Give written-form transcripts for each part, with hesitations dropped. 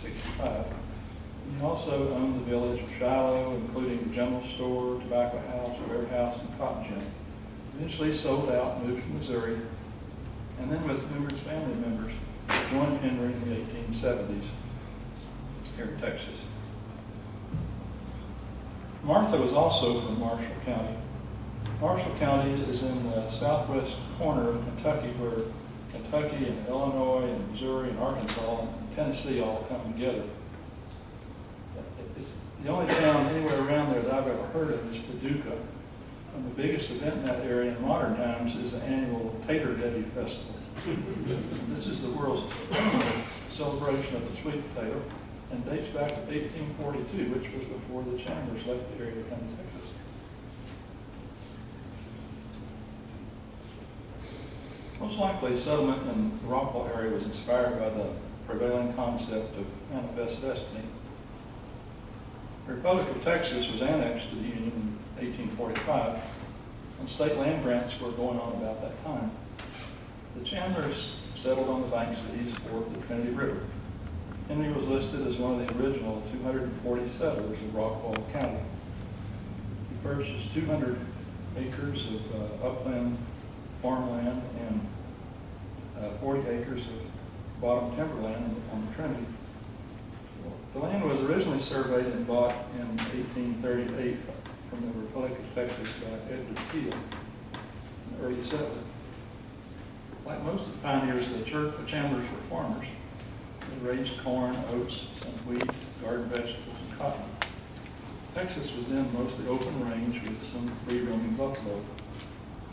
1865. He also owned the village of Shiloh, including the general store, tobacco house, warehouse, and cotton gin. Eventually sold out and moved to Missouri, and then with numerous family members, joined Henry in the 1870s here in Texas. Martha was also from Marshall County. Marshall County is in the southwest corner of Kentucky, where Kentucky and Illinois and Missouri and Arkansas and Tennessee all come together. It's the only town anywhere around there that I've ever heard of is Paducah. And the biggest event in that area in modern times is the annual Tater Day Festival. This is the world's only celebration of the sweet potato and dates back to 1842, which was before the Chandlers left the area to come to Texas. Most likely, settlement in the Rockwall area was inspired by the prevailing concept of manifest destiny. The Republic of Texas was annexed to the Union in 1845, and state land grants were going on about that time. The Chandlers settled on the banks of the east fork of the Trinity River. Henry was listed as one of the original 240 settlers of Rockwall County. He purchased 200 acres of upland farmland and 40 acres of bottom timberland on the Trinity. The land was originally surveyed and bought in 1838 from the Republic of Texas by Edward Keel, an early settler. Like most of the pioneers of the church, the Chandlers were farmers. They raised corn, oats, some wheat, garden vegetables, and cotton. Texas was then mostly open range with some free-roaming buffalo.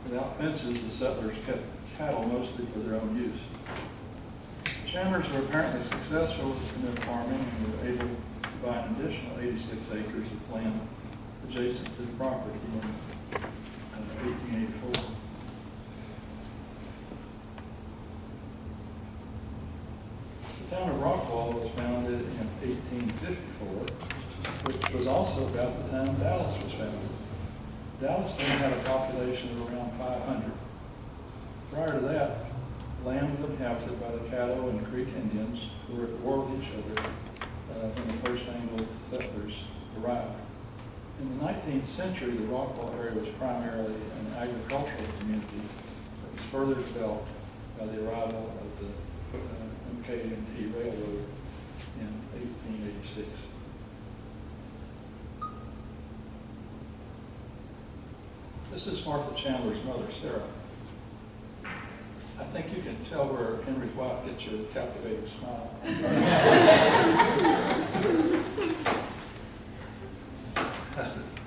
Without fences, the settlers kept cattle mostly for their own use. The Chandlers were apparently successful in their farming and were able to buy an additional 86 acres of land adjacent to the property in 1884. The town of Rockwall was founded in 1854, which was also about the time Dallas was founded. Dallas then had a population of around 500. Prior to that, land was inhabited by the Caddo and Creek Indians who were at war with each other when the first Anglo settlers arrived. In the 19th century, the Rockwall area was primarily an agricultural community that was further developed by the arrival of the MK&T Railroad in 1886. This is Martha Chandler's mother, Sarah. I think you can tell where Henry's wife gets her captivating smile.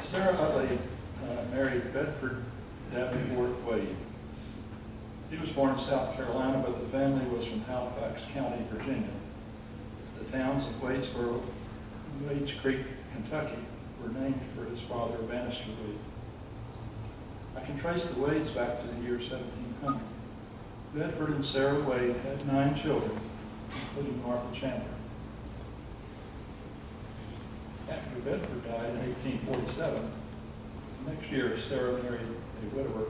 Sarah Utley married Bedford Davenport Wade. He was born in South Carolina, but the family was from Halifax County, Virginia. The towns of Wadesboro and Wades Creek, Kentucky, were named for his father, Bannister Wade. I can trace the Wades back to the year 1700. Bedford and Sarah Wade had 9 children, including Martha Chandler. After Bedford died in 1847, the next year Sarah married a widower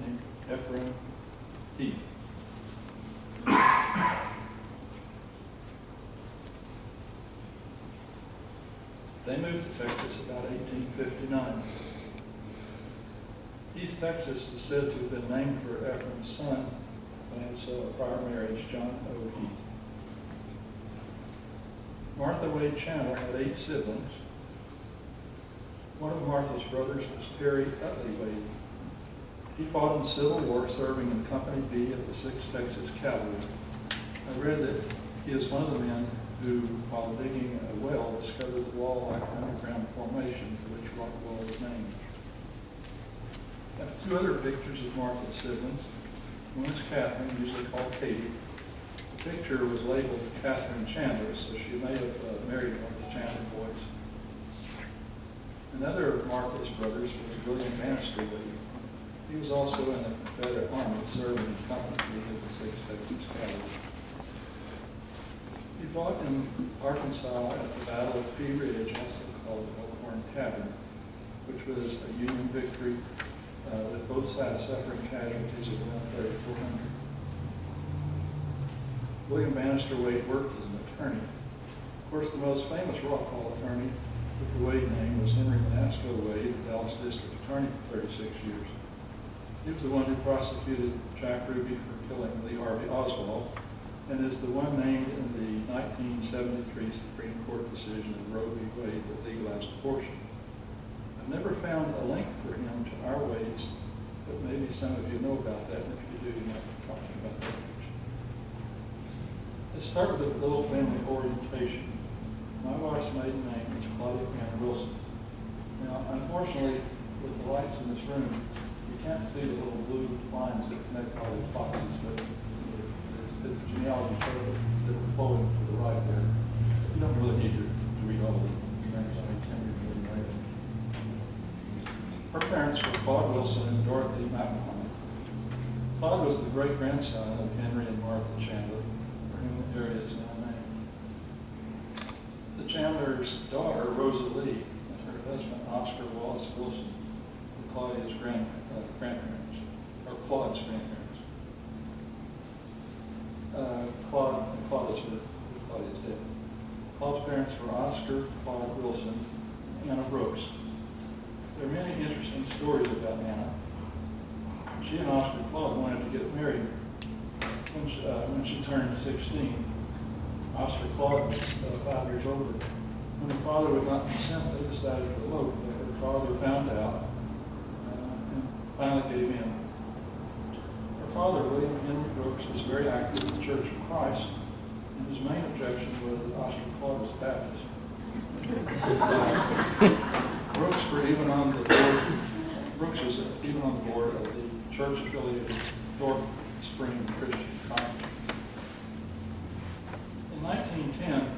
named Ephraim Heath. They moved to Texas about 1859. Heath, Texas is said to have been named for Ephraim's son by his prior marriage, John O. Heath. Martha Wade Chandler had 8 siblings. One of Martha's brothers was Perry Utley Wade. He fought in the Civil War, serving in Company B of the 6th Texas Cavalry. I read that he is one of the men who, while digging a well, discovered the wall-like underground formation for which Rockwall was named. I have 2 other pictures of Martha's siblings. One is Catherine, usually called Katie. The picture was labeled Catherine Chandler, so she may have married one of the Chandler boys. Another of Martha's brothers was William Bannister Wade. He was also in the Confederate Army, serving in Company B of the 6th Texas Cavalry. He fought in Arkansas at the Battle of Pea Ridge, also called Elkhorn Tavern, which was a Union victory with both sides suffering casualties of around 3,400. William Bannister Wade worked as an attorney. Of course, the most famous rock hall attorney with the Wade name was Henry Manasco Wade, the Dallas District Attorney for 36 years. He was the one who prosecuted Jack Ruby for killing Lee Harvey Oswald, and is the one named in the 1973 Supreme Court decision of Roe v. Wade that legalized abortion. I've never found a link for him to our Wades, but maybe some of you know about that, and if you do, you might be talking about that. Let's start with a little family orientation. My wife's maiden name is Claudia Chandler-Wilson. Now, unfortunately, with the lights in this room, you can't see the little blue lines that connect all these boxes, but the genealogy shows that are flowing to the right there. You don't really need to read all the names. I mean, 10 years ago, right? Her parents were Claude Wilson and Dorothy McMahon. Claude was the great-grandson of Henry and Martha Chandler, for whom the area is now named. The Chandler's daughter, Rosa Lee, and her husband, Oscar Wallace Wilson, were Claudia's grandparents, or Claude's grandparents. Claude is Claudia's dead. Claude's parents were Oscar Claude Wilson and Anna Brooks. There are many interesting stories about Anna. She and Oscar Claude wanted to get married when she turned 16. Oscar Claude was 5 years older. When her father would not consent, they decided to elope. Her father found out and finally gave in. Her father, William Henry Brooks, was very active in the Church of Christ, and his main objection was that Oscar Claude was Baptist. Brooks was even on the board of the church-affiliated North Spring Christian Conference. In 1910,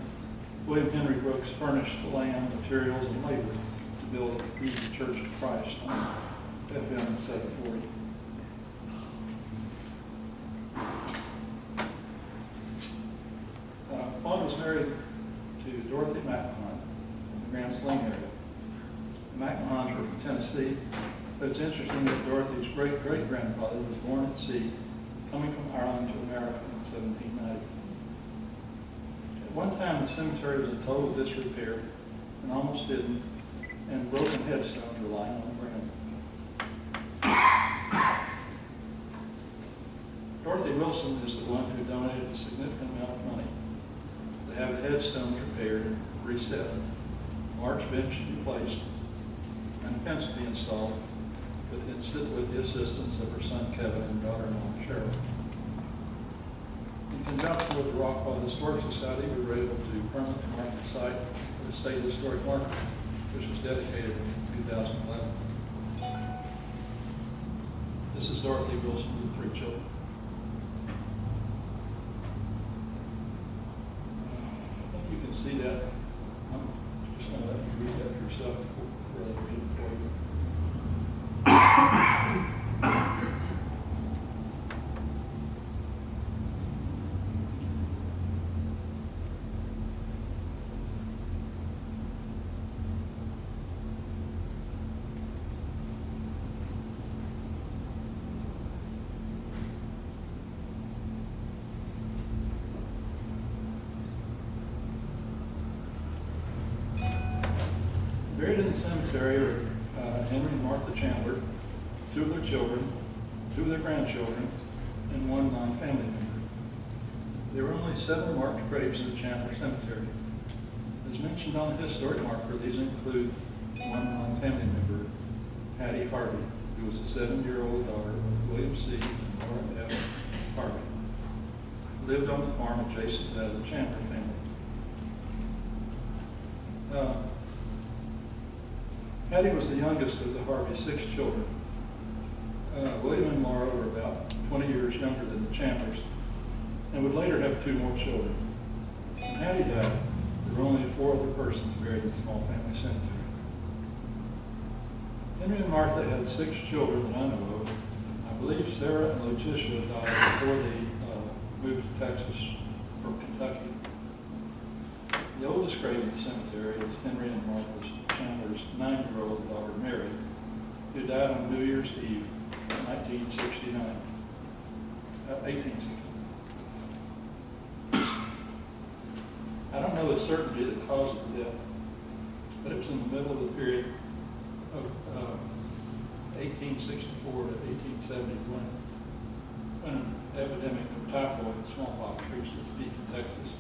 William Henry Brooks furnished the land, materials, and labor to build the Church of Christ on FM 740. Claude was married to Dorothy McMahon in the Grand Sling area. The McMahons were from Tennessee, but it's interesting that Dorothy's great-great-grandfather was born at sea, coming from Ireland to America in 1790. At one time, the cemetery was in total disrepair and almost hidden, and broken headstones were lying on the ground. Dorothy Wilson is the one who donated a significant amount of money to have the headstones repaired and reset, a large bench to be placed, and a fence to be installed with the assistance of her son Kevin and daughter-in-law Cheryl. In conjunction with the Rockwell Historic Society, we were able to permanently mark the site for the State Historic Marker, which was dedicated in 2011. This is Dorothy Wilson with 3 children. I think you can see that. I'm just going to let you read that yourself before I read it for you. Buried in the cemetery are Henry and Martha Chandler, 2 of their children, 2 of their grandchildren, and 1 non-family member. There were only 7 marked graves in the Chandler Cemetery. As mentioned on the historic marker, these include 1 non-family member, Hattie Harvey, who was a 7-year-old daughter of William C. and Laura F. Harvey, who lived on the farm adjacent to the Chandler family. Hattie was the youngest of the Harvey 6 children. William and Laura were about 20 years younger than the Chandlers and would later have 2 more children. When Hattie died, there were only 4 other persons buried in the small family cemetery. Henry and Martha had 6 children that I know of. I believe Sarah and Letitia died before they moved to Texas from Kentucky. The oldest grave in the cemetery is Henry and Martha Chandler's 9-year-old daughter, Mary, who died on New Year's Eve, 1869. I don't know the with certainty the cause of the death, but it was in the middle of the period of 1864 to 1870 when an epidemic of typhoid and smallpox reached its peak in Texas.